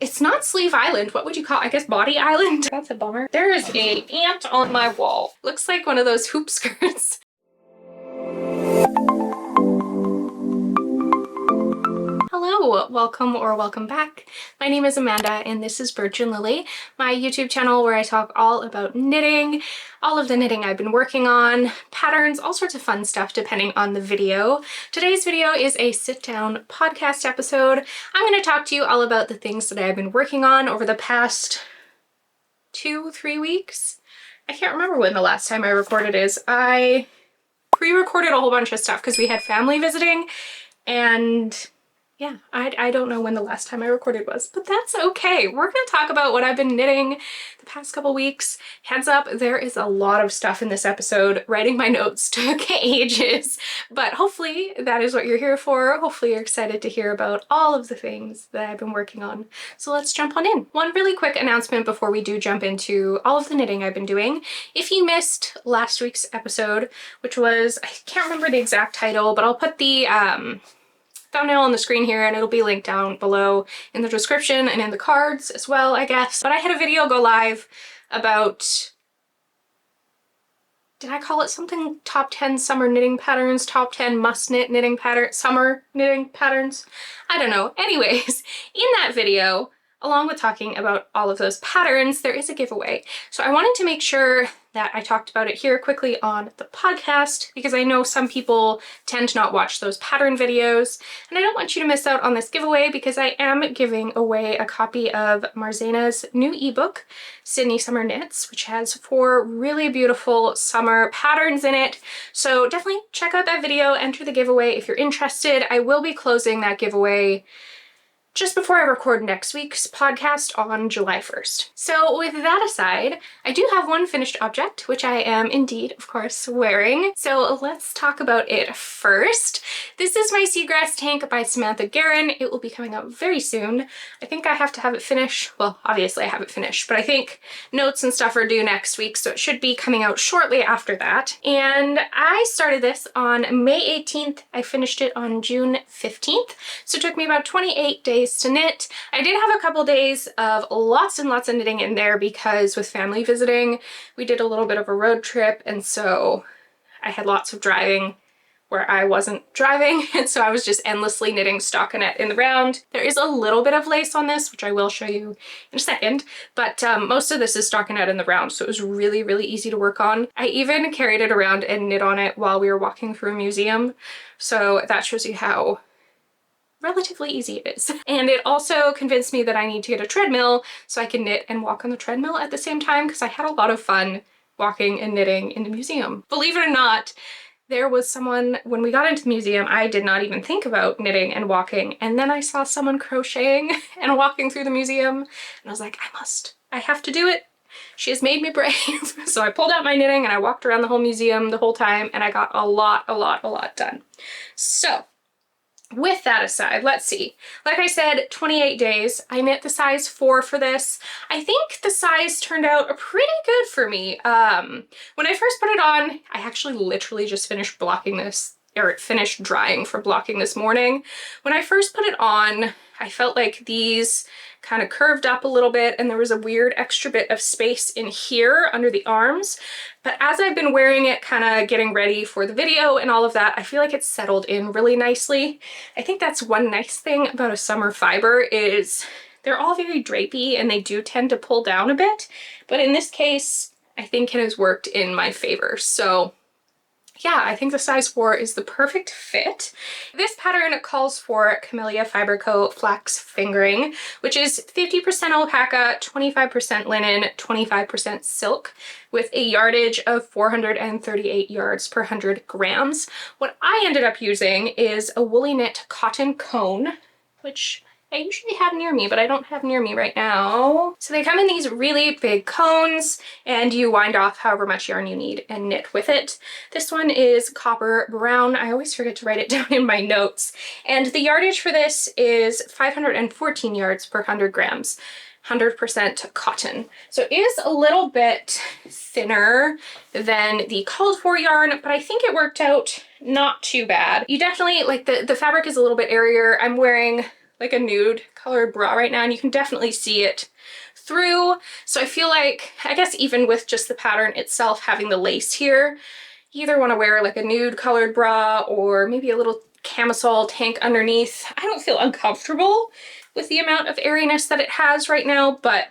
It's not Sleeve Island. What would you call it? I guess Body Island? That's a bummer. There is a ant on my wall. Looks like one of those hoop skirts. Hello, welcome or welcome back. My name is Amanda and this is Birch and Lily, my YouTube channel where I talk all about knitting, all of the knitting I've been working on, patterns, all sorts of fun stuff depending on the video. Today's video is a sit-down podcast episode. I'm going to talk to you all about the things that I've been working on over the past 2-3 weeks. I can't remember when the last time I recorded is. I pre-recorded a whole bunch of stuff because we had family visiting, and yeah, I don't know when the last time I recorded was, but that's okay. We're going to talk about what I've been knitting the past couple weeks. Heads up, there is a lot of stuff in this episode. Writing my notes took ages, but hopefully that is what you're here for. Hopefully you're excited to hear about all of the things that I've been working on. So let's jump on in. One really quick announcement before we do jump into all of the knitting I've been doing. If you missed last week's episode, which was, I can't remember the exact title, but I'll put the thumbnail on the screen here and it'll be linked down below in the description and in the cards as well, I guess. But I had a video go live about, did I call it something? Top 10 summer knitting patterns, top 10 must knit knitting patterns, summer knitting patterns? I don't know. Anyways, in that video, along with talking about all of those patterns, there is a giveaway. So I wanted to make sure that I talked about it here quickly on the podcast because I know some people tend to not watch those pattern videos, and I don't want you to miss out on this giveaway because I am giving away a copy of Marzena's new ebook, Sydney Summer Knits, which has 4 really beautiful summer patterns in it. So definitely check out that video, enter the giveaway if you're interested. I will be closing that giveaway just before I record next week's podcast on July 1st. So with that aside, I do have one finished object, which I am indeed, of course, wearing. So let's talk about it first. This is my Seagrass tank by Samantha Guerin. It will be coming out very soon. I think I have to have it finished. Well, obviously I have it finished, but I think notes and stuff are due next week, so it should be coming out shortly after that. And I started this on May 18th. I finished it on June 15th. So it took me about 28 days to knit. I did have a couple days of lots and lots of knitting in there because with family visiting, we did a little bit of a road trip, and so I had lots of driving where I wasn't driving, and so I was just endlessly knitting stockinette in the round. There is a little bit of lace on this, which I will show you in a second, but most of this is stockinette in the round, so it was really, really easy to work on. I even carried it around and knit on it while we were walking through a museum, so that shows you how relatively easy it is. And it also convinced me that I need to get a treadmill so I can knit and walk on the treadmill at the same time, because I had a lot of fun walking and knitting in the museum. Believe it or not, there was someone, when we got into the museum, I did not even think about knitting and walking, and then I saw someone crocheting and walking through the museum, and I was like, I have to do it. She has made me brave. So I pulled out my knitting and I walked around the whole museum the whole time, and I got a lot done. So with that aside, let's see. Like I said, 28 days. I knit the size 4 for this. I think the size turned out pretty good for me. When I first put it on, I actually literally just finished blocking this, or it finished drying for blocking this morning. When I first put it on, I felt like these kind of curved up a little bit and there was a weird extra bit of space in here under the arms. But as I've been wearing it, kind of getting ready for the video and all of that, I feel like it's settled in really nicely. I think that's one nice thing about a summer fiber is they're all very drapey and they do tend to pull down a bit. But in this case, I think it has worked in my favor. So yeah, I think the size 4 is the perfect fit. This pattern calls for Camellia Fiber Co. Flax Fingering, which is 50% alpaca, 25% linen, 25% silk, with a yardage of 438 yards per 100 grams. What I ended up using is a woolly knit cotton cone, which I usually have near me, but I don't have near me right now. So they come in these really big cones and you wind off however much yarn you need and knit with it. This one is copper brown. I always forget to write it down in my notes. And the yardage for this is 514 yards per 100 grams. 100% cotton. So it is a little bit thinner than the called for yarn, but I think it worked out not too bad. You definitely, like the fabric is a little bit airier. I'm wearing like a nude colored bra right now, and you can definitely see it through. So I feel like, I guess even with just the pattern itself having the lace here, you either want to wear like a nude colored bra or maybe a little camisole tank underneath. I don't feel uncomfortable with the amount of airiness that it has right now, but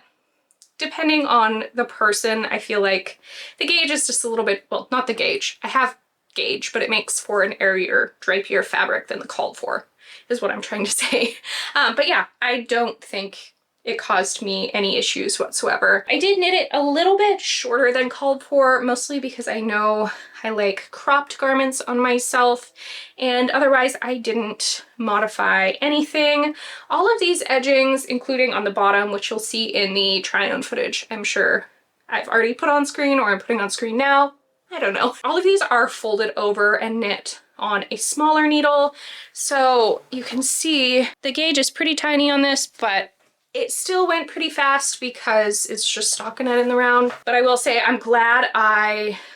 depending on the person, I feel like the gauge is just a little bit, well, not the gauge. I have gauge, but it makes for an airier, drapier fabric than the called for, is what I'm trying to say. But yeah, I don't think it caused me any issues whatsoever. I did knit it a little bit shorter than called for, mostly because I know I like cropped garments on myself, and otherwise I didn't modify anything. All of these edgings, including on the bottom, which you'll see in the try-on footage, I'm sure I've already put on screen or I'm putting on screen now, I don't know. All of these are folded over and knit on a smaller needle, so you can see the gauge is pretty tiny on this, but it still went pretty fast because it's just stockinette in the round. But I will say I'm glad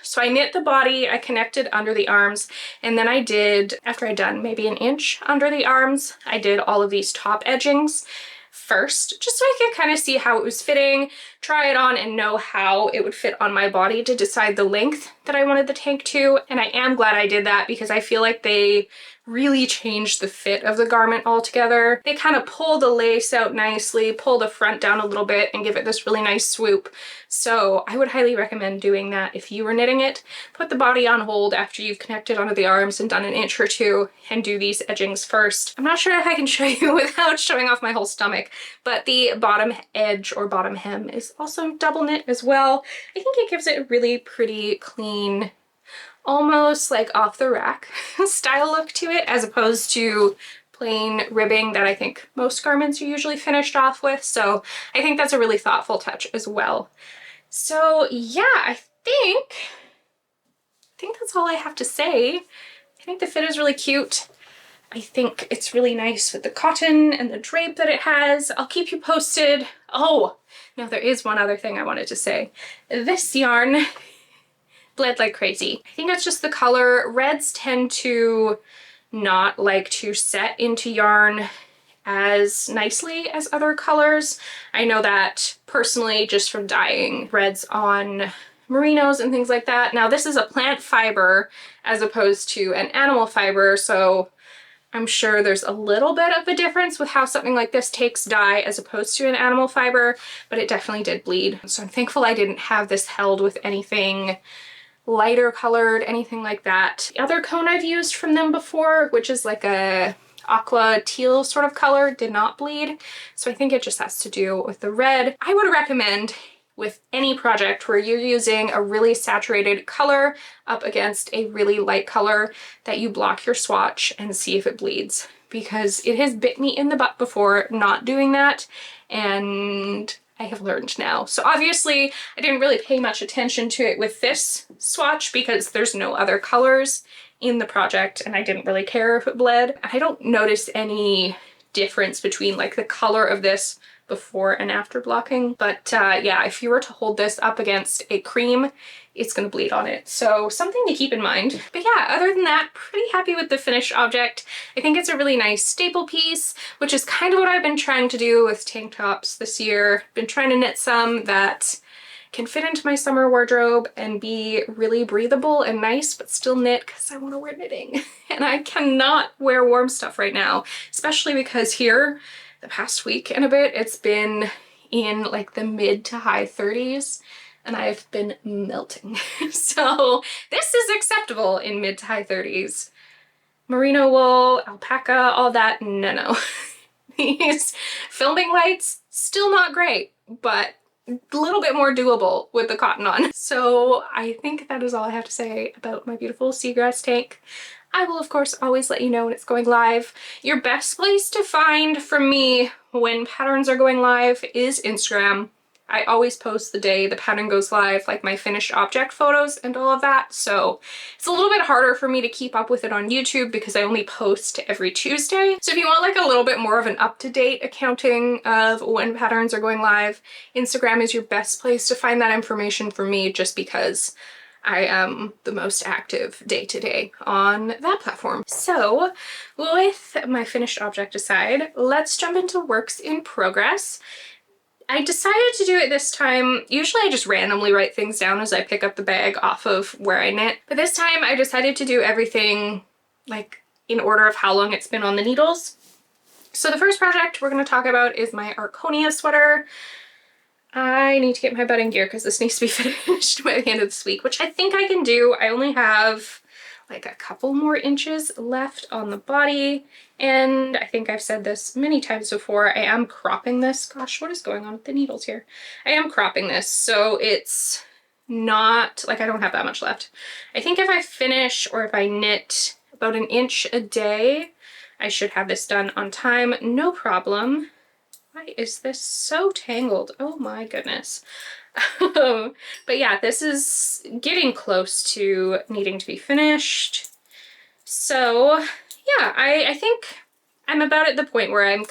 so I knit the body, I connected under the arms, and then I did, after I'd done maybe an inch under the arms, I did all of these top edgings first, just so I could kind of see how it was fitting, try it on, and know how it would fit on my body to decide the length that I wanted the tank to. And I am glad I did that because I feel like they really changed the fit of the garment altogether. They kind of pull the lace out nicely, pull the front down a little bit, and give it this really nice swoop. So I would highly recommend doing that if you were knitting it. Put the body on hold after you've connected onto the arms and done an inch or two, and do these edgings first. I'm not sure if I can show you without showing off my whole stomach, but the bottom edge or bottom hem is also double knit as well. I think it gives it a really pretty clean, almost like off the rack style look to it, as opposed to plain ribbing that I think most garments are usually finished off with. So I think that's a really thoughtful touch as well. So yeah, I think that's all I have to say. I think the fit is really cute. I think it's really nice with the cotton and the drape that it has. I'll keep you posted. Oh, no, there is one other thing I wanted to say. This yarn bled like crazy. I think it's just the color. Reds tend to not like to set into yarn as nicely as other colors. I know that personally just from dyeing reds on merinos and things like that. Now this is a plant fiber as opposed to an animal fiber, so I'm sure there's a little bit of a difference with how something like this takes dye as opposed to an animal fiber, but it definitely did bleed. So I'm thankful I didn't have this held with anything lighter colored, anything like that. The other cone I've used from them before, which is like a aqua teal sort of color, did not bleed. So I think it just has to do with the red. I would recommend with any project where you're using a really saturated color up against a really light color that you block your swatch and see if it bleeds, because it has bit me in the butt before not doing that, and I have learned now. So obviously I didn't really pay much attention to it with this swatch because there's no other colors in the project and I didn't really care if it bled. I don't notice any difference between like the color of this before and after blocking, but yeah, if you were to hold this up against a cream, it's gonna bleed on it. So something to keep in mind. But yeah, other than that, pretty happy with the finished object. I think it's a really nice staple piece, which is kind of what I've been trying to do with tank tops this year. Been trying to knit some that can fit into my summer wardrobe and be really breathable and nice, but still knit because I want to wear knitting. And I cannot wear warm stuff right now, especially because here, the past week and a bit, it's been in like the mid to high 30s and I've been melting. So this is acceptable in mid to high 30s. Merino wool, alpaca, all that, no. These filming lights, still not great, but a little bit more doable with the cotton on. So I think that is all I have to say about my beautiful Seagrass tank. I will of course always let you know when it's going live. Your best place to find from me when patterns are going live is Instagram. I always post the day the pattern goes live, like my finished object photos and all of that. So it's a little bit harder for me to keep up with it on YouTube because I only post every Tuesday. So if you want like a little bit more of an up-to-date accounting of when patterns are going live, Instagram is your best place to find that information for me, just because I am the most active day to day on that platform. So with my finished object aside, let's jump into works in progress. I decided to do it this time. Usually I just randomly write things down as I pick up the bag off of where I knit, but this time I decided to do everything like in order of how long it's been on the needles. So the first project we're going to talk about is my Arconia sweater. I need to get my butt in gear because this needs to be finished by the end of this week, which I think I can do. I only have like a couple more inches left on the body, and I think I've said this many times before, I am cropping this. Gosh, what is going on with the needles here? I am cropping this, so it's not like I don't have that much left. I think if I finish or if I knit about an inch a day, I should have this done on time, no problem. Why is this so tangled? Oh my goodness. But yeah, this is getting close to needing to be finished. So yeah, I think I'm about at the point where I'm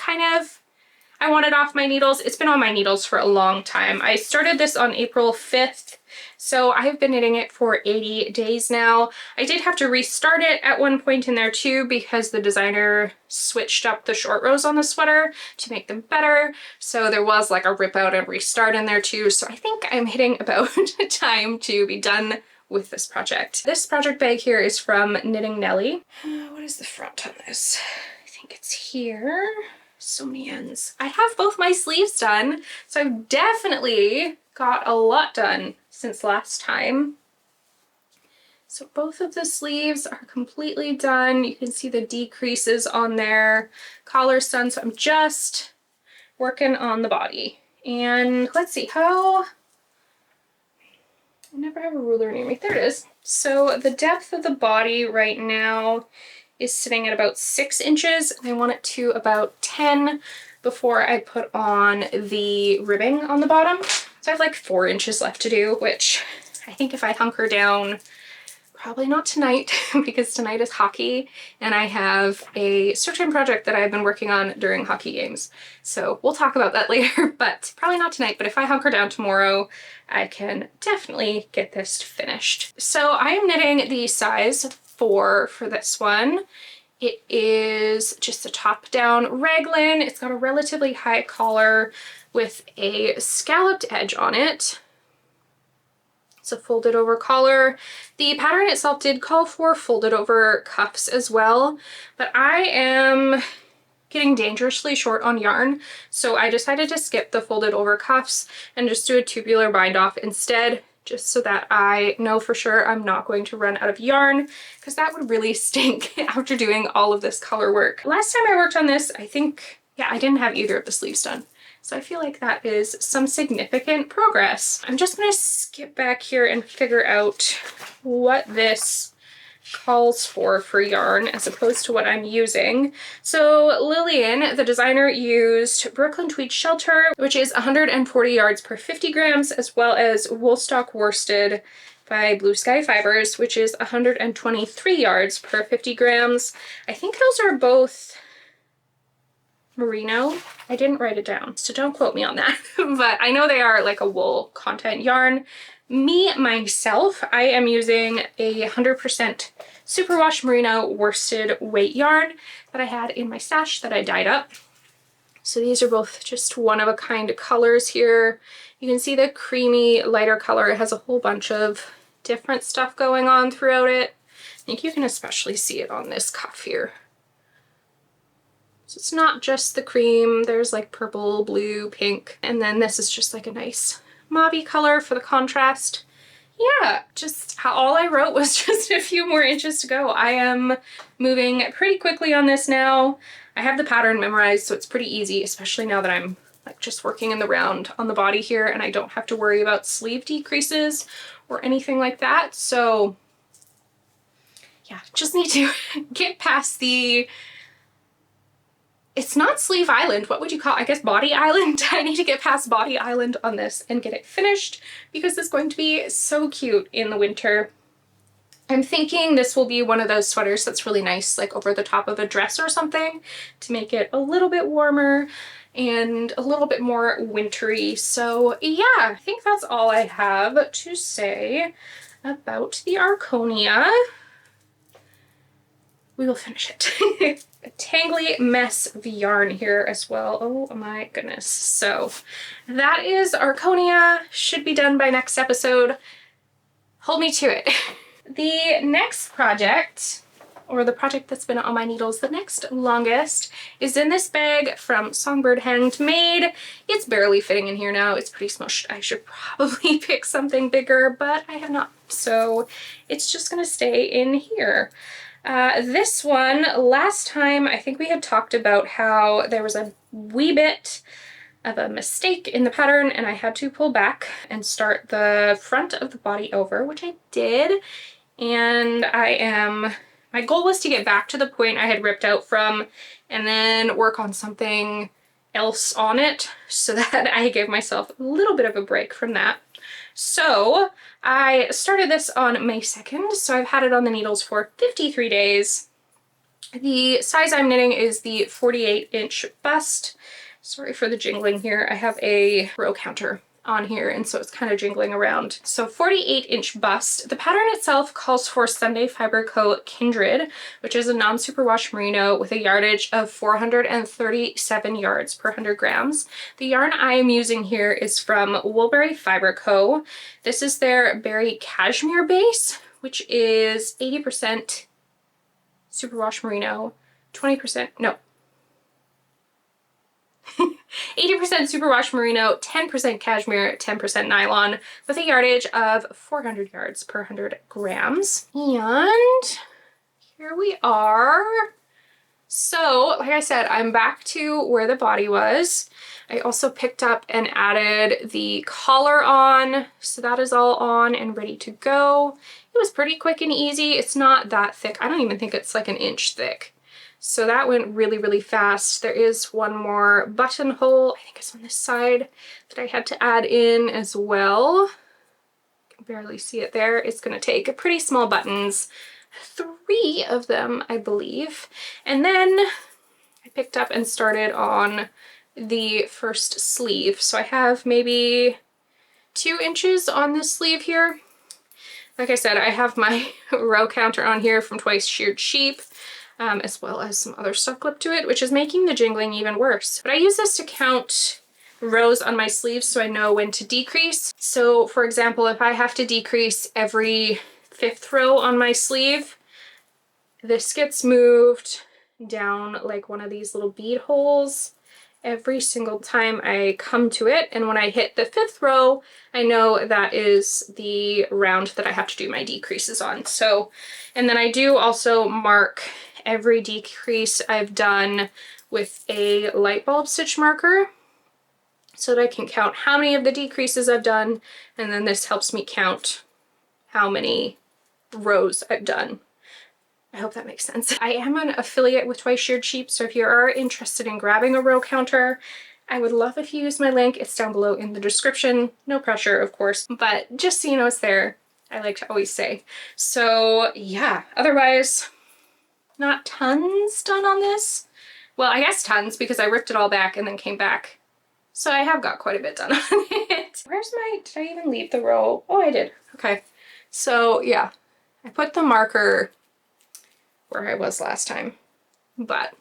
I want it off my needles. It's been on my needles for a long time. I started this on April 5th, so I've been knitting it for 80 days now. I did have to restart it at one point in there too because the designer switched up the short rows on the sweater to make them better. So there was like a rip out and restart in there too. So I think I'm hitting about time to be done with this project. This project bag here is from Knitting Nelly. What is the front on this? I think it's here. So many ends. I have both my sleeves done, so I've definitely got a lot done since last time. So both of the sleeves are completely done. You can see the decreases on there. Collar's done, so I'm just working on the body. And let's see how... I never have a ruler near me. There it is. So the depth of the body right now is sitting at about 6 inches, and I want it to about 10 before I put on the ribbing on the bottom. So I have like 4 inches left to do, which I think if I hunker down, probably not tonight because tonight is hockey and I have a certain project that I've been working on during hockey games. So we'll talk about that later, but probably not tonight. But if I hunker down tomorrow, I can definitely get this finished. So I am knitting the size 4 for this one. It is just a top down raglan. It's got a relatively high collar with a scalloped edge on it. It's a folded over collar. The pattern itself did call for folded over cuffs as well, but I am getting dangerously short on yarn, so I decided to skip the folded over cuffs and just do a tubular bind off instead, just so that I know for sure I'm not going to run out of yarn, because that would really stink after doing all of this color work. Last time I worked on this, I think, yeah, I didn't have either of the sleeves done. So I feel like that is some significant progress. I'm just gonna skip back here and figure out what this calls for yarn as opposed to what I'm using. So Lillian, the designer, used Brooklyn Tweed Shelter, which is 140 yards per 50 grams, as well as Woolstock Worsted by Blue Sky Fibers, which is 123 yards per 50 grams. I think those are both merino. I didn't write it down, so don't quote me on that, but I know they are like a wool content yarn. Me, myself, I am using a 100% superwash merino worsted weight yarn that I had in my stash that I dyed up. So these are both just one of a kind colors here. You can see the creamy lighter color. It has a whole bunch of different stuff going on throughout it. I think you can especially see it on this cuff here. So it's not just the cream, there's like purple, blue, pink, and then this is just like a nice mauve color for the contrast. Yeah, just all I wrote was just a few more inches to go. I am moving pretty quickly on this now. I have the pattern memorized, so it's pretty easy, especially now that I'm like just working in the round on the body here and I don't have to worry about sleeve decreases or anything like that. So yeah, just need to get past the... It's not sleeve island, what would you call it? I guess body island. I need to get past body island on this and get it finished because it's going to be so cute in the winter. I'm thinking this will be one of those sweaters that's really nice, like over the top of a dress or something, to make it a little bit warmer and a little bit more wintry. So yeah, I think that's all I have to say about the Arconia. We will finish it. A tangly mess of yarn here as well. Oh my goodness. So that is Arconia. Should be done by next episode. Hold me to it. The next project, or the project that's been on my needles the next longest, is in this bag from Songbird Handmade. It's barely fitting in here now. It's pretty smushed. I should probably pick something bigger, but I have not. So it's just gonna stay in here. This one, last time I think we had talked about how there was a wee bit of a mistake in the pattern and I had to pull back and start the front of the body over, which I did. And my goal was to get back to the point I had ripped out from and then work on something else on it so that I gave myself a little bit of a break from that. So I started this on May 2nd, so I've had it on the needles for 53 days. The size I'm knitting is the 48-inch bust. Sorry for the jingling here. I have a row counter on here and so it's kind of jingling around. So 48-inch bust. The pattern itself calls for Sunday Fiber Co. Kindred, which is a non-superwash merino with a yardage of 437 yards per 100 grams. The yarn I am using here is from Woolberry Fiber Co. This is their berry cashmere base, which is 80% superwash merino, 80% superwash merino, 10% cashmere, 10% nylon, with a yardage of 400 yards per 100 grams. And here we are. So, like I said, I'm back to where the body was. I also picked up and added the collar on, so that is all on and ready to go. It was pretty quick and easy. It's not that thick. I don't even think it's like an inch thick. So that went really, really fast. There is one more buttonhole, I think it's on this side, that I had to add in as well. You can barely see it there. It's gonna take pretty small buttons, 3 of them, I believe. And then I picked up and started on the first sleeve. So I have maybe 2 inches on this sleeve here. Like I said, I have my row counter on here from Twice Sheared Sheep. As well as some other stuff clipped to it, which is making the jingling even worse. But I use this to count rows on my sleeves so I know when to decrease. So for example, if I have to decrease every 5th row on my sleeve, this gets moved down like one of these little bead holes every single time I come to it. And when I hit the 5th row, I know that is the round that I have to do my decreases on. So, and then I do also mark every decrease I've done with a light bulb stitch marker so that I can count how many of the decreases I've done, and then this helps me count how many rows I've done. I hope that makes sense. I am an affiliate with Twice Sheared Sheep, so if you are interested in grabbing a row counter, I would love if you use my link. It's down below in the description. No pressure, of course, but just so you know it's there, I like to always say. So yeah, otherwise, not tons done on this. Well, I guess tons because I ripped it all back and then came back. So I have got quite a bit done on it. Where's my, did I even leave the row? Oh, I did. Okay. So yeah, I put the marker where I was last time. But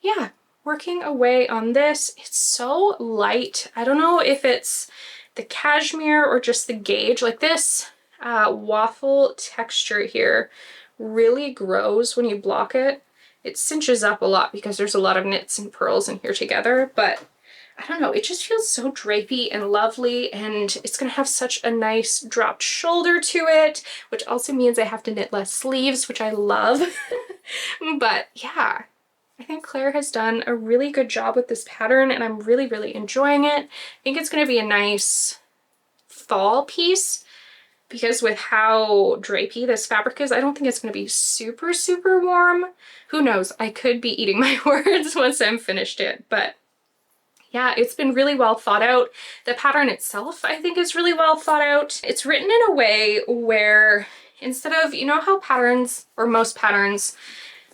yeah, working away on this. It's so light. I don't know if it's the cashmere or just the gauge. Like this waffle texture here really grows when you block it. It cinches up a lot because there's a lot of knits and purls in here together, but I don't know, it just feels so drapey and lovely, and it's gonna have such a nice dropped shoulder to it, which also means I have to knit less sleeves, which I love. But yeah, I think Claire has done a really good job with this pattern and I'm really, really enjoying it. I think it's gonna be a nice fall piece, because with how drapey this fabric is, I don't think it's going to be super, super warm. Who knows? I could be eating my words once I'm finished it. But yeah, it's been really well thought out. The pattern itself, I think, is really well thought out. It's written in a way where instead of, you know how patterns, or most patterns,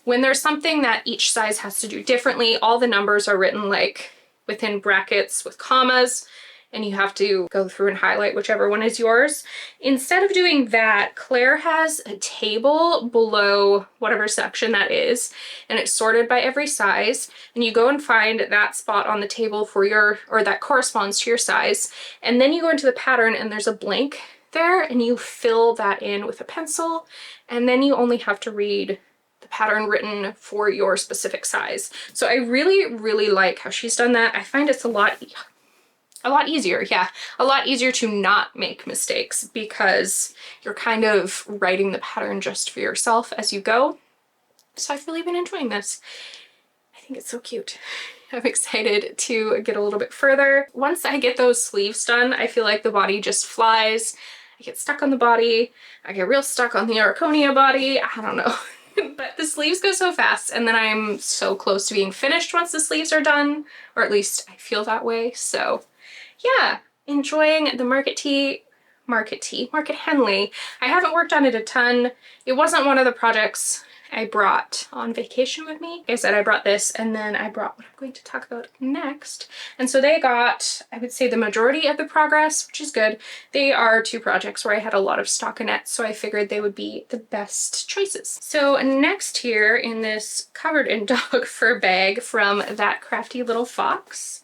when there's something that each size has to do differently, all the numbers are written like within brackets with commas. and you have to go through and highlight whichever one is yours. Instead of doing that, Claire has a table below whatever section that is, and it's sorted by every size, and you go and find that spot on the table for your, or that corresponds to your size, and then you go into the pattern and there's a blank there, and you fill that in with a pencil, and then you only have to read the pattern written for your specific size. So I really, really like how she's done that. I find it's a lot easier, yeah, a lot easier to not make mistakes because you're kind of writing the pattern just for yourself as you go. So I've really been enjoying this. I think it's so cute. I'm excited to get a little bit further. Once I get those sleeves done, I feel like the body just flies. I get stuck on the body. I get real stuck on the Arconia body. I don't know. But the sleeves go so fast, and then I'm so close to being finished once the sleeves are done, or at least I feel that way. So yeah, enjoying the Market Henley. I haven't worked on it a ton. It wasn't one of the projects I brought on vacation with me. Like I said, I brought this, and then I brought what I'm going to talk about next. And so they got, I would say, the majority of the progress, which is good. They are two projects where I had a lot of stockinette, so I figured they would be the best choices. So next here in this covered in dog fur bag from That Crafty Little Fox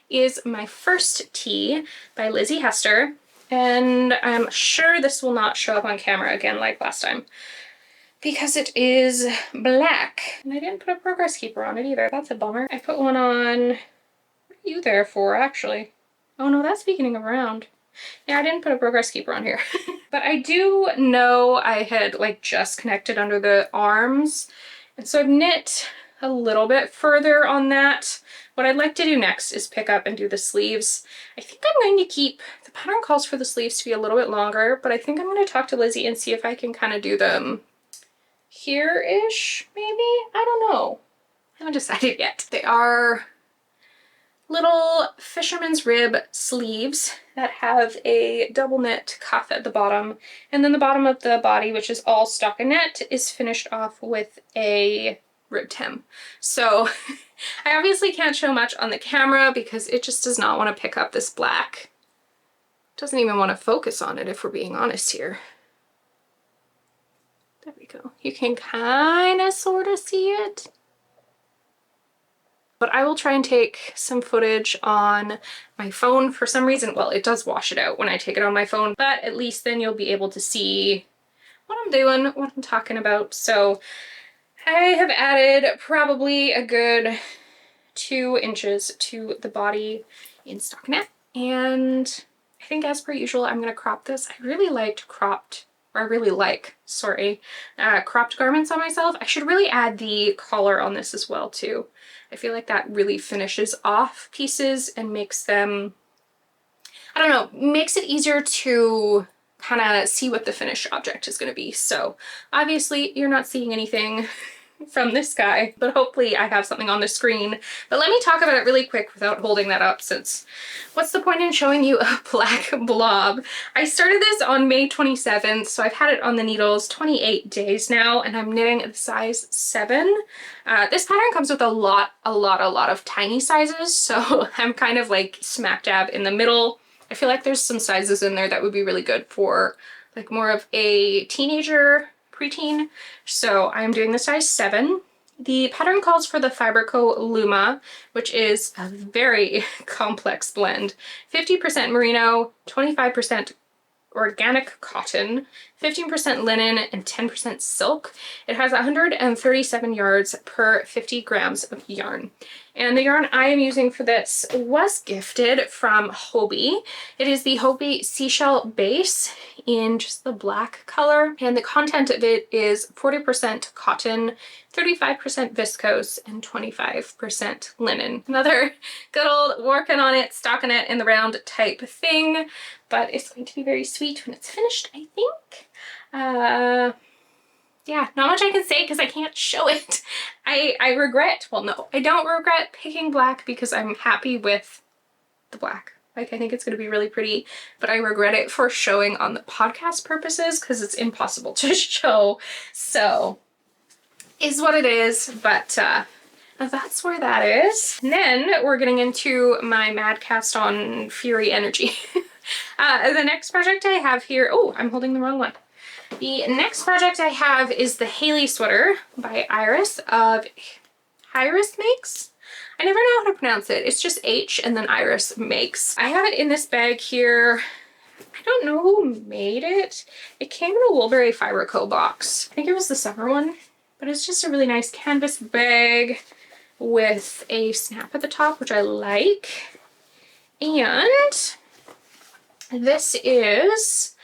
is my first tee by Lizzie Hester. And I'm sure this will not show up on camera again like last time, because it is black. And I didn't put a progress keeper on it either. That's a bummer. I put one on, what are you there for, actually? Oh no, that's beginning of round. Yeah, I didn't put a progress keeper on here. But I do know I had like just connected under the arms. And so I've knit a little bit further on that. What I'd like to do next is pick up and do the sleeves. I think I'm going to keep, the pattern calls for the sleeves to be a little bit longer, but I think I'm going to talk to Lizzie and see if I can kind of do them here-ish, maybe? I don't know. I haven't decided yet. They are little fisherman's rib sleeves that have a double knit cuff at the bottom, and then the bottom of the body, which is all stockinette, is finished off with a ribbed hem. So I obviously can't show much on the camera because it just does not want to pick up this black. It doesn't even want to focus on it, if we're being honest here. There we go. You can kind of sort of see it. But I will try and take some footage on my phone for some reason. Well, it does wash it out when I take it on my phone, but at least then you'll be able to see what I'm doing, what I'm talking about. So I have added probably a good 2 inches to the body in stockinette. And I think as per usual, I'm going to crop this. I really liked cropped garments on myself. I should really add the collar on this as well too. I feel like that really finishes off pieces and makes them, I don't know, makes it easier to kind of see what the finished object is going to be. So obviously you're not seeing anything from this guy, but hopefully I have something on the screen. But let me talk about it really quick without holding that up, since what's the point in showing you a black blob? I started this on May 27th, so I've had it on the needles 28 days now, and I'm knitting a size 7. This pattern comes with a lot of tiny sizes, so I'm kind of like smack dab in the middle. I feel like there's some sizes in there that would be really good for like more of a teenager, preteen. So I'm doing the size 7. The pattern calls for the Fiberco Luma, which is a very complex blend. 50% merino, 25% organic cotton, 15% linen, and 10% silk. It has 137 yards per 50 grams of yarn. And the yarn I am using for this was gifted from Hobie. It is the Hobie Seashell Base in just the black color. And the content of it is 40% cotton, 35% viscose, and 25% linen. Another good old working on it, stockinette in the round type thing, but it's going to be very sweet when it's finished, I think. Yeah, not much I can say because I can't show it. I regret, well no, I don't regret picking black because I'm happy with the black. Like, I think it's going to be really pretty, but I regret it for showing on the podcast purposes because it's impossible to show. So, is what it is, but that's where that is. And then we're getting into my mad cast on Fury energy. The next project I have here, oh, I'm holding the wrong one. The next project I have is the Hayley sweater by Iris of Hiris Makes. I never know how to pronounce it. It's just H and then Iris Makes. I have it in this bag here. I don't know who made it. It came in a Woolberry Fiber Co. box. I think it was the summer one, but it's just a really nice canvas bag with a snap at the top, which I like. And this is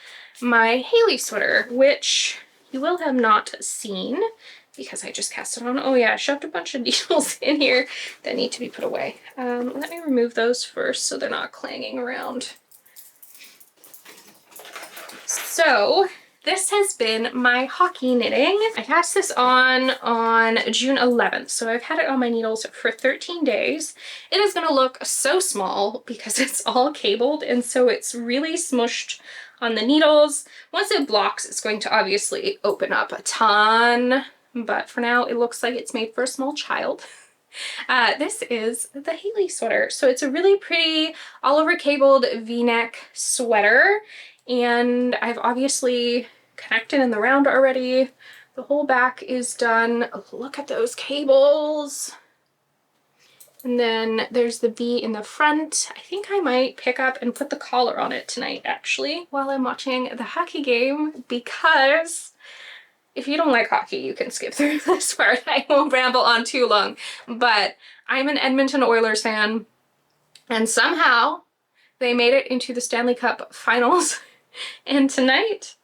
my Hayley sweater, which you will have not seen because I just cast it on. Oh yeah, I shoved a bunch of needles in here that need to be put away. Let me remove those first so they're not clanging around. So this has been my hockey knitting. I cast this on June 11th, so I've had it on my needles for 13 days. It is going to look so small because it's all cabled, and so it's really smushed on the needles. Once it blocks, it's going to obviously open up a ton, but for now it looks like it's made for a small child. This is the Hayley sweater. So it's a really pretty all over cabled v-neck sweater, and I've obviously connected in the round already. The whole back is done. Look at those cables. And then there's the V in the front. I think I might pick up and put the collar on it tonight, actually, while I'm watching the hockey game, because if you don't like hockey, you can skip through this part. I won't ramble on too long, but I'm an Edmonton Oilers fan, and somehow they made it into the Stanley Cup finals, and tonight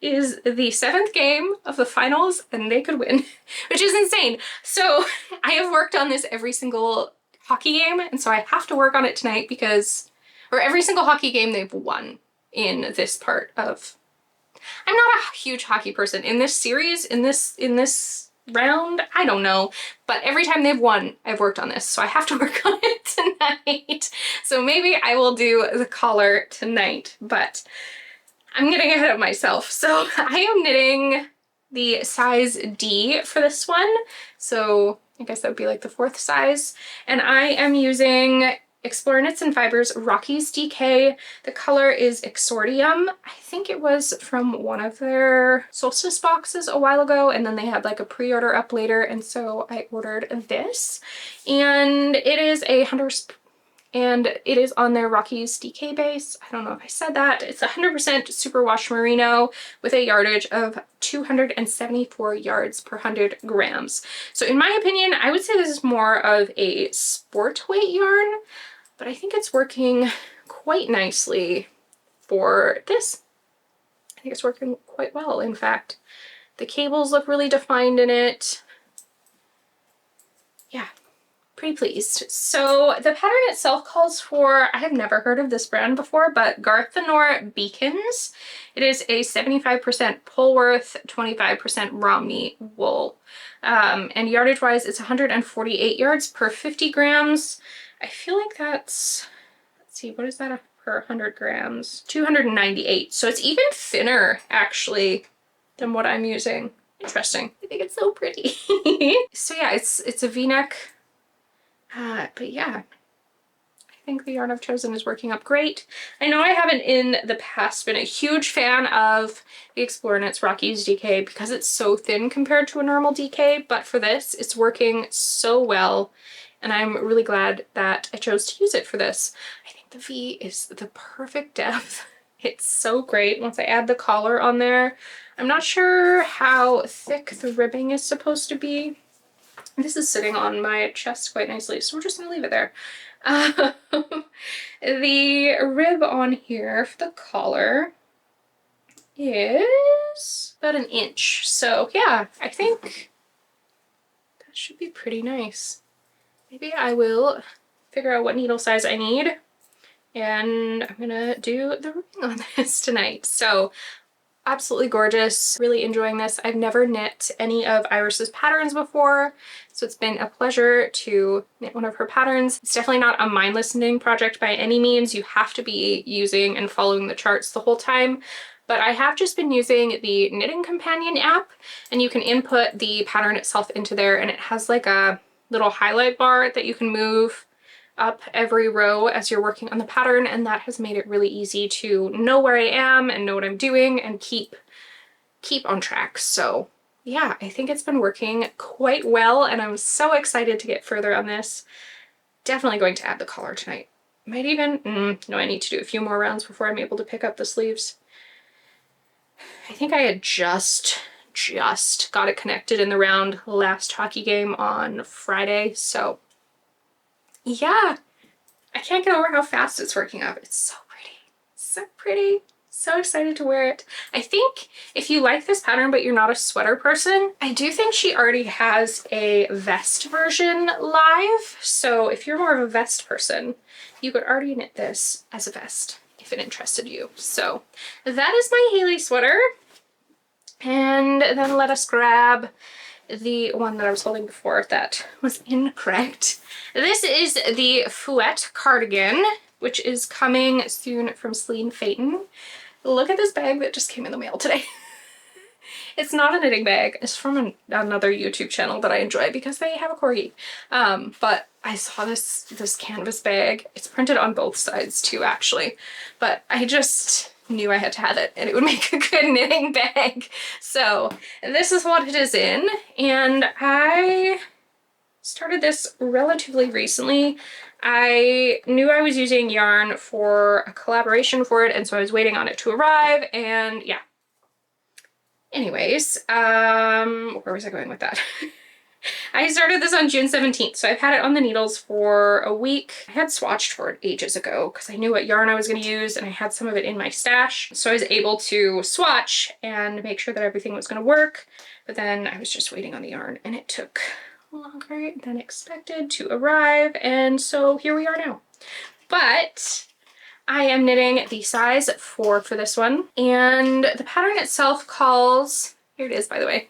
is the 7th game of the finals, and they could win, which is insane. So I have worked on this every single hockey game, and so I have to work on it tonight because, or every single hockey game they've won in this part of, I'm not a huge hockey person. In this series, in this round, I don't know, but every time they've won, I've worked on this, so I have to work on it tonight. So maybe I will do the collar tonight, but I'm getting ahead of myself. So I am knitting the size D for this one, so I guess that would be like the 4th size, and I am using Explorer Knits and Fibers Rockies DK. The color is Exordium. I think it was from one of their solstice boxes a while ago, and then they had like a pre-order up later, and so I ordered this. And it is it is on their Rockies DK base. I don't know if I said that. It's 100% superwash merino with a yardage of 274 yards per 100 grams. So in my opinion, I would say this is more of a sport weight yarn, but I think it's working quite nicely for this. I think it's working quite well, in fact. The cables look really defined in it. Yeah. Pretty pleased. So the pattern itself calls for, I have never heard of this brand before, but Garthenor Beacons. It is a 75% Polworth, 25% Romney wool. And yardage wise, it's 148 yards per 50 grams. I feel like that's, let's see, what is that per 100 grams? 298. So it's even thinner actually than what I'm using. Interesting. I think it's so pretty. So yeah, it's a V-neck. But yeah, I think the yarn I've chosen is working up great. I know I haven't in the past been a huge fan of the Explorer Knits Rockies DK because it's so thin compared to a normal DK, but for this, it's working so well, and I'm really glad that I chose to use it for this. I think the V is the perfect depth. It's so great once I add the collar on there. I'm not sure how thick the ribbing is supposed to be. This is sitting on my chest quite nicely, so we're just gonna leave it there. The rib on here for the collar is about 1 inch. So yeah, I think that should be pretty nice. Maybe I will figure out what needle size I need, and I'm gonna do the ribbing on this tonight. So absolutely gorgeous, really enjoying this. I've never knit any of Iris's patterns before, so it's been a pleasure to knit one of her patterns. It's definitely not a mindless knitting project by any means. You have to be using and following the charts the whole time, but I have just been using the Knitting Companion app, and you can input the pattern itself into there, and it has like a little highlight bar that you can move up every row as you're working on the pattern, and that has made it really easy to know where I am and know what I'm doing and keep on track. So yeah, I think it's been working quite well, and I'm so excited to get further on this. Definitely going to add the collar tonight. Might even, no, I need to do a few more rounds before I'm able to pick up the sleeves. I think I had just got it connected in the round last hockey game on Friday, so yeah, I can't get over how fast it's working up. It's so pretty. So pretty. So excited to wear it. I think if you like this pattern but you're not a sweater person, I do think she already has a vest version live. So if you're more of a vest person, you could already knit this as a vest if it interested you. So that is my Hayley sweater. And then let us grab the one that I was holding before that was incorrect. This is the Fouette cardigan, which is coming soon from Celine Feyten. Look at this bag that just came in the mail today. It's not a knitting bag. It's from another YouTube channel that I enjoy because they have a corgi. But I saw this canvas bag. It's printed on both sides too, actually. But I just knew I had to have it and it would make a good knitting bag. So this is what it is in. And I started this relatively recently. I knew I was using yarn for a collaboration for it, and so I was waiting on it to arrive, and yeah. Anyways, where was I going with that? I started this on June 17th, so I've had it on the needles for a week. I had swatched for it ages ago because I knew what yarn I was going to use and I had some of it in my stash. So I was able to swatch and make sure that everything was going to work, but then I was just waiting on the yarn and it took longer than expected to arrive, and so here we are now. But I am knitting the size 4 for this one, and the pattern itself calls, here it is by the way,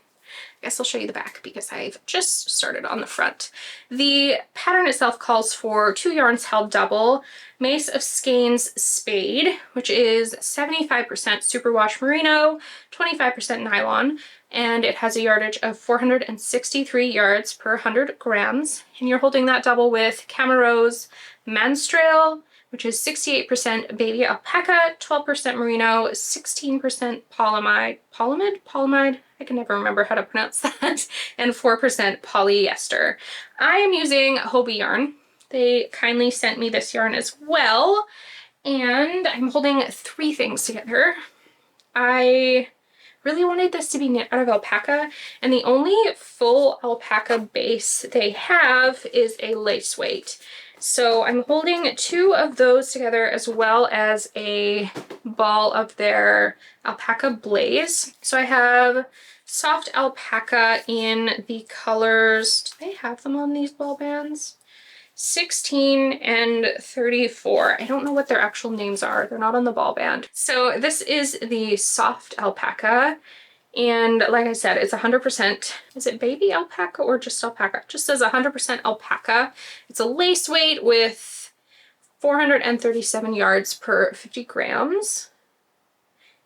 I guess I'll show you the back because I've just started on the front. The pattern itself calls for 2 yarns held double, Mace of Skeins Spade, which is 75% superwash merino, 25% nylon, and it has a yardage of 463 yards per 100 grams. And you're holding that double with Camarose Manstrail, which is 68% baby alpaca, 12% merino, 16% polyamide, I can never remember how to pronounce that, and 4% polyester. I am using Hobie yarn. They kindly sent me this yarn as well, and I'm holding 3 things together. I really wanted this to be knit out of alpaca, and the only full alpaca base they have is a lace weight. So I'm holding 2 of those together as well as a ball of their alpaca blaze. So I have soft alpaca in the colors, do they have them on these ball bands? 16 and 34. I don't know what their actual names are. They're not on the ball band. So this is the soft alpaca. And like I said, it's 100%, is it baby alpaca or just alpaca? It just says 100% alpaca. It's a lace weight with 437 yards per 50 grams.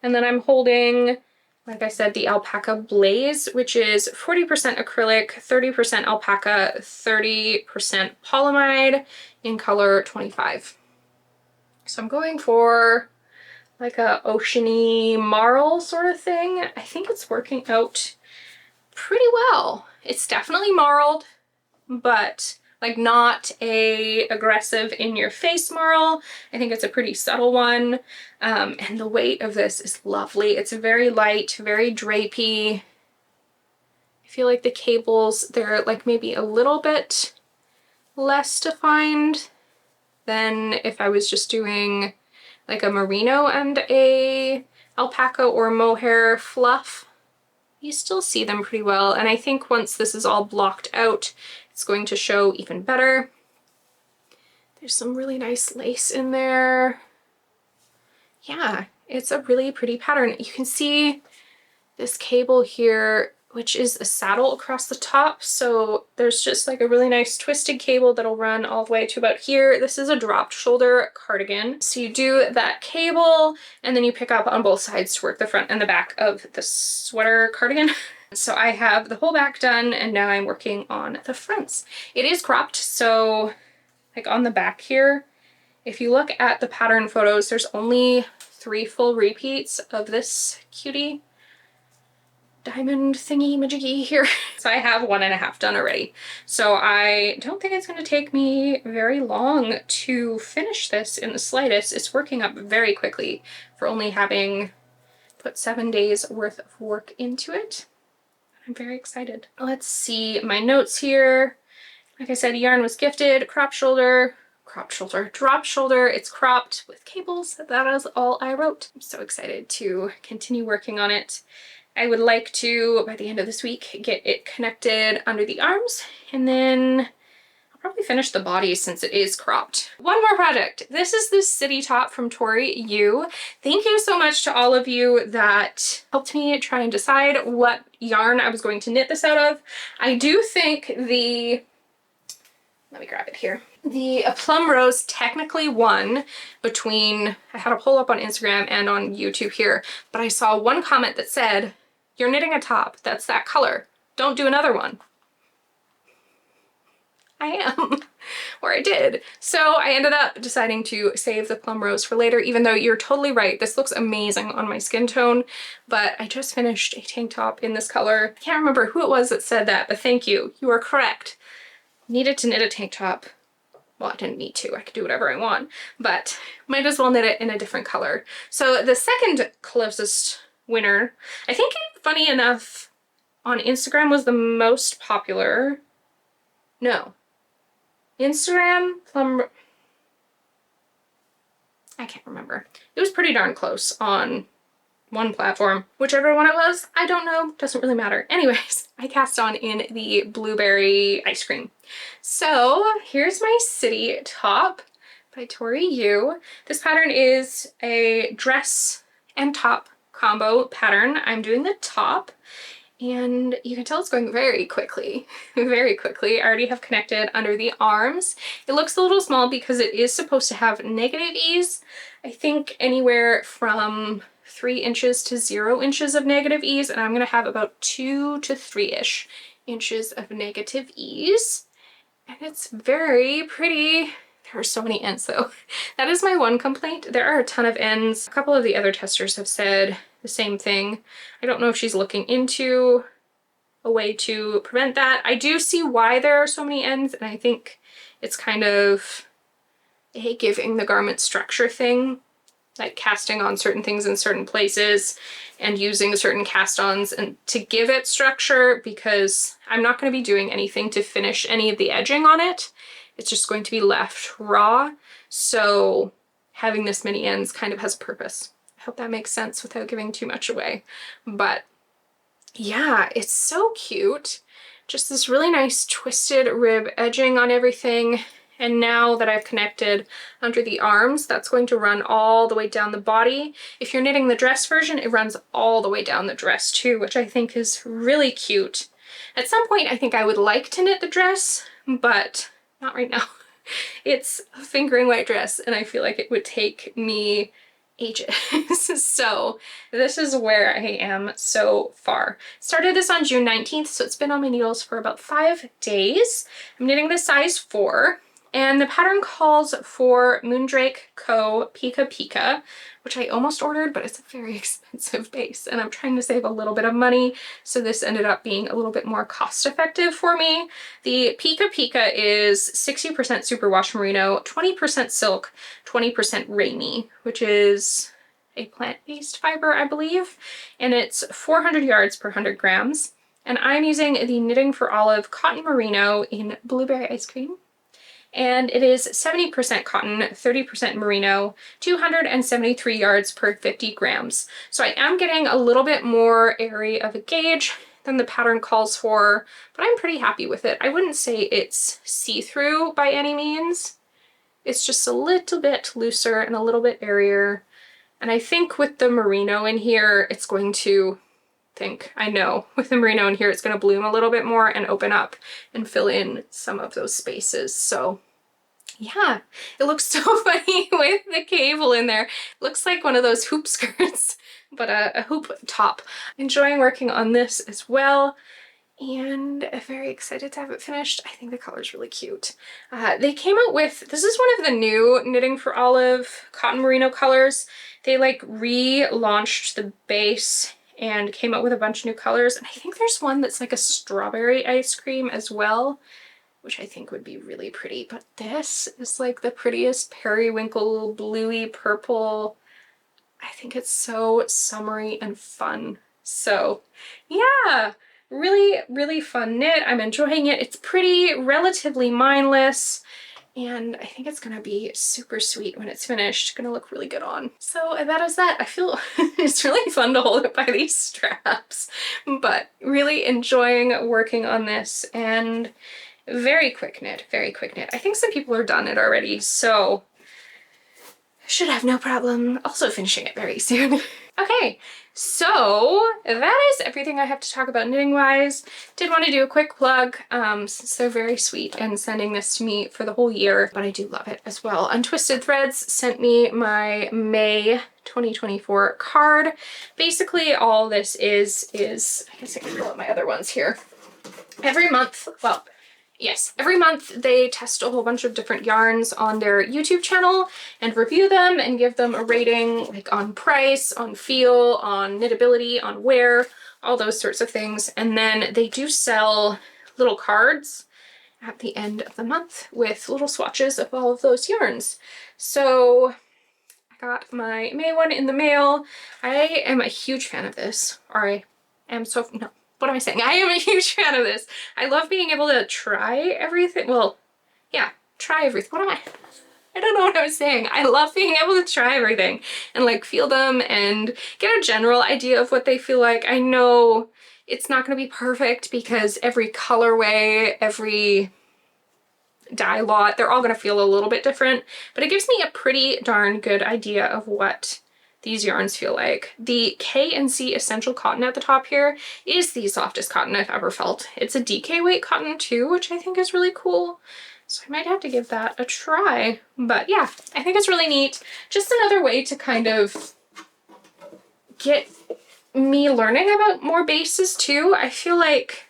And then I'm holding, like I said, the alpaca blaze, which is 40% acrylic, 30% alpaca, 30% polyamide in color 25. So I'm going for like a oceany marl sort of thing. I think it's working out pretty well. It's definitely marled, but like not a aggressive in your face marl. I think it's a pretty subtle one. And the weight of this is lovely. It's very light, very drapey. I feel like the cables, they're like maybe a little bit less defined than if I was just doing like a merino and a alpaca or mohair fluff. You still see them pretty well, and I think once this is all blocked out, it's going to show even better. There's some really nice lace in there. Yeah, it's a really pretty pattern. You can see this cable here, which is a saddle across the top. So there's just like a really nice twisted cable that'll run all the way to about here. This is a dropped shoulder cardigan. So you do that cable and then you pick up on both sides to work the front and the back of the sweater cardigan. So I have the whole back done, and now I'm working on the fronts. It is cropped, so like on the back here, if you look at the pattern photos, there's only 3 full repeats of this cutie diamond thingy majiggy here. So I have 1.5 done already. So I don't think it's going to take me very long to finish this in the slightest. It's working up very quickly for only having put 7 days worth of work into it. I'm very excited. Let's see my notes here. Like I said, yarn was gifted, drop shoulder, it's cropped with cables. That is all I wrote. I'm so excited to continue working on it. I would like to, by the end of this week, get it connected under the arms, and then I'll probably finish the body since it is cropped. One more project. This is the city top from Tori Yu. Thank you so much to all of you that helped me try and decide what yarn I was going to knit this out of. I do think let me grab it here. The Plum Rose technically won between, I had a poll up on Instagram and on YouTube here, but I saw one comment that said, "You're knitting a top, that's that color. Don't do another one." I am, or I did. So I ended up deciding to save the Plum Rose for later, even though you're totally right. This looks amazing on my skin tone, but I just finished a tank top in this color. I can't remember who it was that said that, but thank you. You are correct. Needed to knit a tank top. Well, I didn't need to, I could do whatever I want, but might as well knit it in a different color. So the second closest winner, I think, funny enough, on Instagram was the most popular. No. Instagram, I can't remember. It was pretty darn close on one platform. Whichever one it was, I don't know, doesn't really matter. Anyways, I cast on in the blueberry ice cream. So here's my city top by Tori Yu. This pattern is a dress and top combo pattern. I'm doing the top, and you can tell it's going very quickly, very quickly. I already have connected under the arms. It looks a little small because it is supposed to have negative ease. I think anywhere from 3 inches to 0 inches of negative ease, and I'm going to have about 2 to 3-ish inches of negative ease. And it's very pretty. There are so many ends though. That is my one complaint. There are a ton of ends. A couple of the other testers have said the same thing. I don't know if she's looking into a way to prevent that. I do see why there are so many ends, and I think it's kind of a giving the garment structure thing, like casting on certain things in certain places and using certain cast-ons and to give it structure, because I'm not going to be doing anything to finish any of the edging on it. It's just going to be left raw. So having this many ends kind of has a purpose. I hope that makes sense without giving too much away. But yeah, it's so cute. Just this really nice twisted rib edging on everything. And now that I've connected under the arms, that's going to run all the way down the body. If you're knitting the dress version, it runs all the way down the dress too, which I think is really cute. At some point, I think I would like to knit the dress, but not right now. It's a fingering weight dress, and I feel like it would take me ages. So this is where I am so far. Started this on June 19th, so it's been on my needles for about 5 days. I'm knitting the size 4. And the pattern calls for Moondrake Co. Pika Pika, which I almost ordered, but it's a very expensive base, and I'm trying to save a little bit of money, so this ended up being a little bit more cost-effective for me. The Pika Pika is 60% superwash merino, 20% silk, 20% rainy, which is a plant-based fiber, I believe, and it's 400 yards per 100 grams. And I'm using the Knitting for Olive cotton merino in blueberry ice cream. And it is 70% cotton, 30% merino, 273 yards per 50 grams. So I am getting a little bit more airy of a gauge than the pattern calls for, but I'm pretty happy with it. I wouldn't say it's see-through by any means. It's just a little bit looser and a little bit airier. And I think with the merino in here, it's going to I know with the merino in here, it's going to bloom a little bit more and open up and fill in some of those spaces. So yeah, it looks so funny with the cable in there. It looks like one of those hoop skirts, but a hoop top. Enjoying working on this as well, and very excited to have it finished. I think the color is really cute. They came out with, this is one of the new Knitting for Olive cotton merino colors. They like relaunched the base and came out with a bunch of new colors, and I think there's one that's like a strawberry ice cream as well, which I think would be really pretty. But this is like the prettiest periwinkle bluey purple. I think it's so summery and fun. So yeah, really fun knit. I'm enjoying it. It's pretty, relatively mindless, and I think it's gonna be super sweet when it's finished. Gonna look really good on. So that is that. I feel it's really fun to hold it by these straps, but really enjoying working on this, and very quick knit, very quick knit. I think some people are done it already, so should have no problem also finishing it very soon. Okay, so that is everything I have to talk about knitting wise. Did want to do a quick plug since they're very sweet and sending this to me for the whole year, but I do love it as well. Untwisted Threads sent me my May 2024 card. Basically all this is I guess I can pull up my other ones here. Every month, well, yes, every month they test a whole bunch of different yarns on their YouTube channel and review them and give them a rating, like on price, on feel, on knitability, on wear, all those sorts of things. And then they do sell little cards at the end of the month with little swatches of all of those yarns. So I got my May one in the mail. I am a huge fan of this, or I am so, no. What am I saying? I am a huge fan of this. I love being able to try everything. Well, yeah, try everything. What am I don't know what I was saying. I love being able to try everything and like feel them and get a general idea of what they feel like. I know it's not going to be perfect because every colorway, every dye lot, they're all going to feel a little bit different, but it gives me a pretty darn good idea of what these yarns feel like. The K&C Essential Cotton at the top here is the softest cotton I've ever felt. It's a DK weight cotton too, which I think is really cool. So I might have to give that a try. But yeah, I think it's really neat. Just another way to kind of get me learning about more bases too. I feel like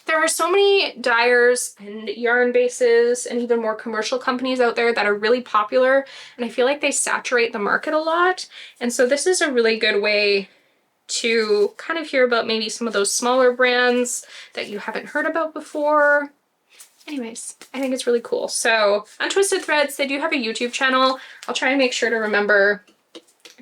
there are so many dyers and yarn bases and even more commercial companies out there that are really popular, and I feel like they saturate the market a lot. And so this is a really good way to kind of hear about maybe some of those smaller brands that you haven't heard about before. Anyways, I think it's really cool. So Untwisted Threads, they do have a YouTube channel. I'll try and make sure to remember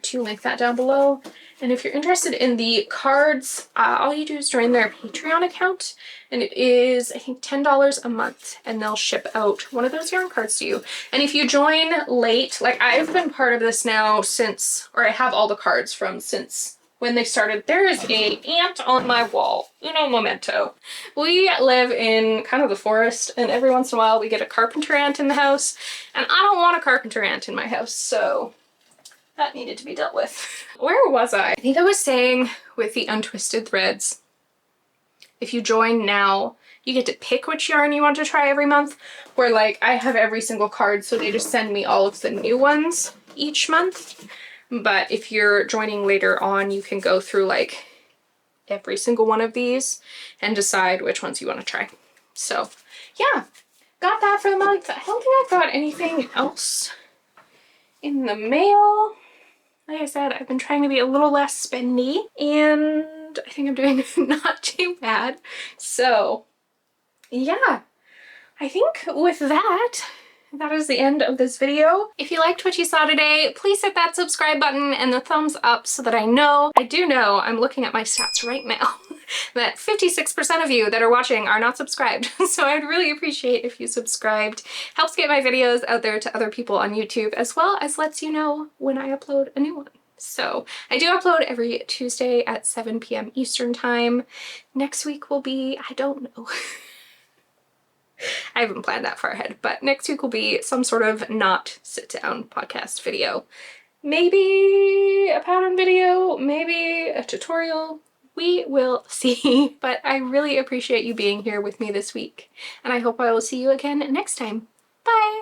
to link that down below. And if you're interested in the cards, all you do is join their Patreon account, and it is, I think, $10 a month, and they'll ship out one of those yarn cards to you. And if you join late, like I've been part of this now since, or I have all the cards from since when they started. There is a ant on my wall, uno momento. We live in kind of the forest, and every once in a while we get a carpenter ant in the house, and I don't want a carpenter ant in my house, so that needed to be dealt with. Where was I? I think I was saying with the Untwisted Threads, if you join now, you get to pick which yarn you want to try every month, where like I have every single card, so they just send me all of the new ones each month. But if you're joining later on, you can go through like every single one of these and decide which ones you want to try. So yeah, got that for the month. I don't think I've got anything else in the mail. Like I said, I've been trying to be a little less spendy, and I think I'm doing not too bad. So yeah, I think with that, that is the end of this video. If you liked what you saw today, please hit that subscribe button and the thumbs up so that I do know, I'm looking at my stats right now, that 56% of you that are watching are not subscribed. So I'd really appreciate if you subscribed. Helps get my videos out there to other people on YouTube, as well as lets you know when I upload a new one. So I do upload every Tuesday at 7 p.m. Eastern time. Next week will be, I don't know. I haven't planned that far ahead, but next week will be some sort of not sit-down podcast video. Maybe a pattern video, maybe a tutorial. We will see. But I really appreciate you being here with me this week, and I hope I will see you again next time. Bye!